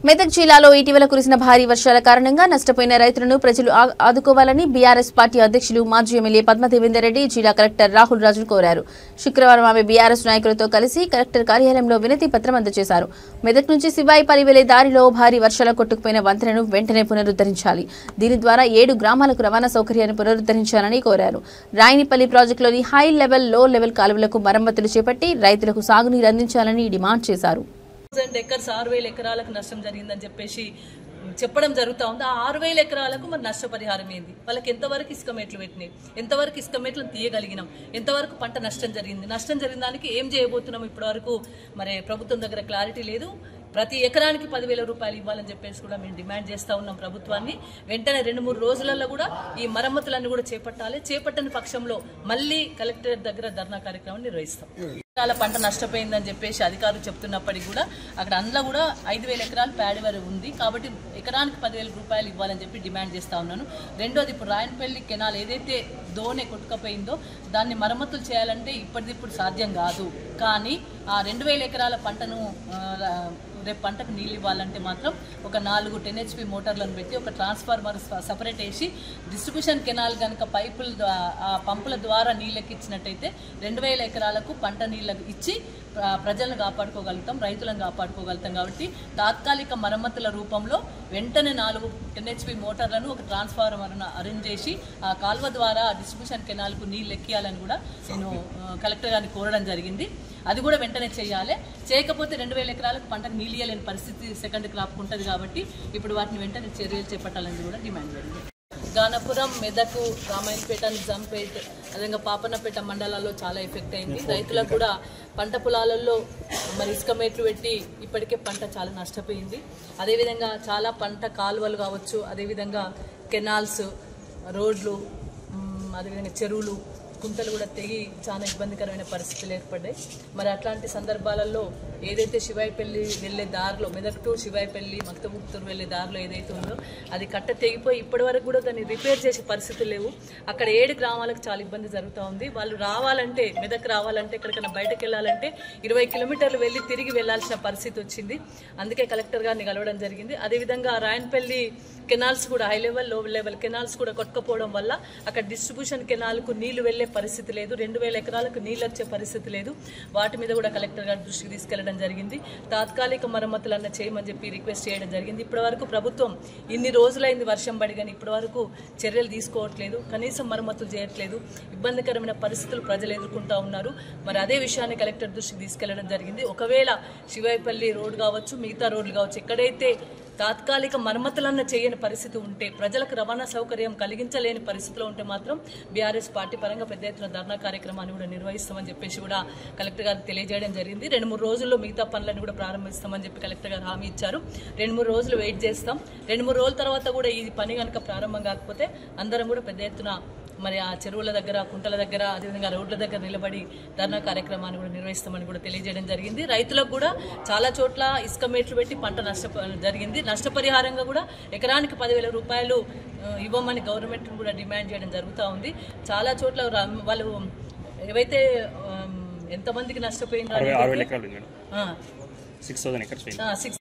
మెదక్ జిల్లాలో ఇటీవల కురిసిన భారీ వర్షాల కారణంగా నష్టపోయిన రైతులను ప్రజలు ఆదుకోవాలని బీఆర్ఎస్ పార్టీ అధ్యక్షులు మాజీ ఎమ్మెల్యే పద్మదేవేందర్ రెడ్డి జిల్లా కలెక్టర్ రాహుల్ రాజును కోరారు. శుక్రవారం ఆమె బీఆర్ఎస్ నాయకులతో కలిసి కలెక్టర్ కార్యాలయంలో వినతి పత్రం అందజేశారు. మెదక్ నుంచి శివాయిపల్లి వెళ్లే దారిలో భారీ వర్షాల కొట్టుకుపోయిన వంతెనను వెంటనే పునరుద్ధరించాలి. దీని ద్వారా 7 గ్రామాలకు రవాణా సౌకర్యాన్ని పునరుద్ధరించాలని కోరారు. రాయినిపల్లి ప్రాజెక్టులోని హై లెవెల్, లో లెవెల్ కాలువలకు మరమ్మతులు చేపట్టి రైతులకు సాగునీరు అందించాలని డిమాండ్ చేశారు. ఎకర్స్ 6,000 ఎకరాలకు నష్టం జరిగిందని చెప్పేసి చెప్పడం జరుగుతూ ఉంది. ఆ 6,000 ఎకరాలకు మరి నష్టపరిహారం ఏంది, వాళ్ళకి ఎంతవరకు ఇసుక మేట్లు పెట్టినాయి, ఎంతవరకు ఇసుక మేట్లను తీయగలిగినాం, ఎంతవరకు పంట నష్టం జరిగింది, నష్టం జరిగిన దానికి ఏం చేయబోతున్నాం ఇప్పటి వరకు మరి ప్రభుత్వం దగ్గర క్లారిటీ లేదు. ప్రతి ఎకరానికి 10,000 రూపాయలు ఇవ్వాలని చెప్పేసి కూడా మేము డిమాండ్ చేస్తూ ఉన్నాం ప్రభుత్వాన్ని. వెంటనే 2-3 రోజులలో కూడా ఈ మరమ్మతులన్నీ కూడా చేపట్టాలి. చేపట్టని పక్షంలో మళ్ళీ కలెక్టరేట్ దగ్గర ధర్నా కార్యక్రమం నిర్వహిస్తాం. పంట నష్టపోయిందని చెప్పేసి అధికారులు చెప్తున్నప్పటికీ కూడా అక్కడ అందులో కూడా 5,000 ఎకరాలు ప్యాడీ వరకు ఉంది కాబట్టి ఎకరానికి 10,000 రూపాయలు ఇవ్వాలని చెప్పి డిమాండ్ చేస్తా ఉన్నాను. రెండోది, ఇప్పుడు రాయనపల్లి కెనాల్ ఏదైతే దోనె కొట్టుకపోయిందో దాన్ని మరమ్మతులు చేయాలంటే ఇప్పటిదిప్పుడు సాధ్యం కాదు. కానీ ఆ 2,000 ఎకరాల పంటను రేపు పంటకు నీళ్ళు ఇవ్వాలంటే మాత్రం ఒక 4 10 HP మోటార్లను పెట్టి ఒక ట్రాన్స్ఫార్మర్ సపరేట్ వేసి డిస్ట్రిబ్యూషన్ కెనాల్ కనుక ఆ పంపుల ద్వారా నీళ్ళు ఎక్కించినట్టయితే 2,000 ఎకరాలకు పంట నీళ్ళు ఇచ్చి ప్రజలను కాపాడుకోగలుగుతాం, రైతులను కాపాడుకోగలుగుతాం. కాబట్టి తాత్కాలిక మరమ్మతుల రూపంలో వెంటనే 4 10 HP మోటార్లను ఒక ట్రాన్స్ఫార్మర్ను అరేంజ్ చేసి ఆ కాల్వ ద్వారా డిస్ట్రిబ్యూషన్ కెనాల్కు నీళ్ళు ఎక్కియాలని కూడా నేను కలెక్టర్ గారిని కోరడం జరిగింది. అది కూడా వెంటనే చేయాలి. చేయకపోతే 2,000 ఎకరాలకు పంటకు నీళ్ళు ఇవ్వలేని పరిస్థితి సెకండ్ క్రాప్ ఉంటుంది. కాబట్టి ఇప్పుడు వాటిని వెంటనే చర్యలు చేపట్టాలని కూడా డిమాండ్ జరిగింది. గానపురం, మెదక్, రామాయణపేట, నిజాంపేట, అదేవిధంగా పాపన్నపేట మండలాల్లో చాలా ఎఫెక్ట్ అయింది. రైతులకు కూడా పంట పొలాలలో మరి ఇసుక మేట్లు పెట్టి ఇప్పటికే పంట చాలా నష్టపోయింది. అదేవిధంగా చాలా పంట కాలువలు కావచ్చు, అదేవిధంగా కెనాల్స్, రోడ్లు, అదేవిధంగా చెరువులు, కుంటలు కూడా తెగి చాలా ఇబ్బందికరమైన పరిస్థితులు ఏర్పడ్డాయి. మరి అట్లాంటి సందర్భాలలో ఏదైతే శివాయిపల్లి వెళ్లే దారిలో, మెదక్ టు శివాయిపల్లి మక్తముక్తూరు వెళ్లే దారిలో ఏదైతే ఉందో అది కట్ట తెగిపోయి ఇప్పటి వరకు కూడా దాన్ని రిపేర్ చేసే పరిస్థితులు లేవు. అక్కడ 7 గ్రామాలకు చాలా ఇబ్బంది జరుగుతూ ఉంది. వాళ్ళు రావాలంటే, మెదక్ రావాలంటే, ఎక్కడికైనా బయటకు వెళ్ళాలంటే 20 కిలోమీటర్లు వెళ్ళి తిరిగి వెళ్లాల్సిన పరిస్థితి వచ్చింది. అందుకే కలెక్టర్ గారిని కలవడం జరిగింది. అదేవిధంగా రాయనపల్లి కెనాల్స్ కూడా హై లెవెల్, లో లెవెల్ కెనాల్స్ కూడా కొట్టుకపోవడం వల్ల అక్కడ డిస్ట్రిబ్యూషన్ కెనాల్కు నీళ్లు వెళ్లే పరిస్థితి లేదు, 2,000 ఎకరాలకు నీళ్ళు వచ్చే పరిస్థితి లేదు. వాటి మీద కూడా కలెక్టర్ గారి దృష్టికి తీసుకెళ్లడం జరిగింది. తాత్కాలిక మరమ్మతులన్న చేయమని చెప్పి రిక్వెస్ట్ చేయడం జరిగింది. ఇప్పటి వరకు ప్రభుత్వం ఇన్ని రోజులైంది వర్షం పడి, కానీ ఇప్పటి వరకు చర్యలు తీసుకోవట్లేదు, కనీసం మరమ్మతులు చేయట్లేదు. ఇబ్బందికరమైన పరిస్థితులు ప్రజలు ఎదుర్కొంటూ ఉన్నారు. మరి అదే విషయాన్ని కలెక్టర్ దృష్టికి తీసుకెళ్లడం జరిగింది. ఒకవేళ శివాయిపల్లి రోడ్డు కావచ్చు, మిగతా రోడ్లు కావచ్చు, ఎక్కడైతే తాత్కాలిక మరమ్మతులన్న చేయని పరిస్థితి ఉంటే, ప్రజలకు రవాణా సౌకర్యం కలిగించలేని పరిస్థితిలో ఉంటే మాత్రం బీఆర్ఎస్ పార్టీ పరంగా పెద్ద ఎత్తున ధర్నా కార్యక్రమాన్ని కూడా నిర్వహిస్తామని చెప్పేసి కూడా కలెక్టర్ గారు తెలియజేయడం జరిగింది. 2-3 రోజుల్లో మిగతా పనులను కూడా ప్రారంభిస్తామని చెప్పి కలెక్టర్ గారు హామీ ఇచ్చారు. 2-3 రోజులు వెయిట్ చేస్తాం. 2-3 రోజుల తర్వాత కూడా ఈ పని కనుక ప్రారంభం కాకపోతే అందరం కూడా పెద్ద ఎత్తున మరి ఆ చెరువుల దగ్గర, కుంటల దగ్గర, అదేవిధంగా రోడ్ల దగ్గర నిలబడి ధర్నా కార్యక్రమాన్ని కూడా నిర్వహిస్తామని కూడా తెలియజేయడం జరిగింది. రైతులకు కూడా చాలా చోట్ల ఇసుక మేట్లు పెట్టి పంట జరిగింది. నష్టపరిహారంగా కూడా ఎకరానికి 10,000 రూపాయలు ఇవ్వమని గవర్నమెంట్ కూడా డిమాండ్ చేయడం జరుగుతూ ఉంది. చాలా చోట్ల వాళ్ళు ఏవైతే ఎంతమందికి నష్టపోయిందో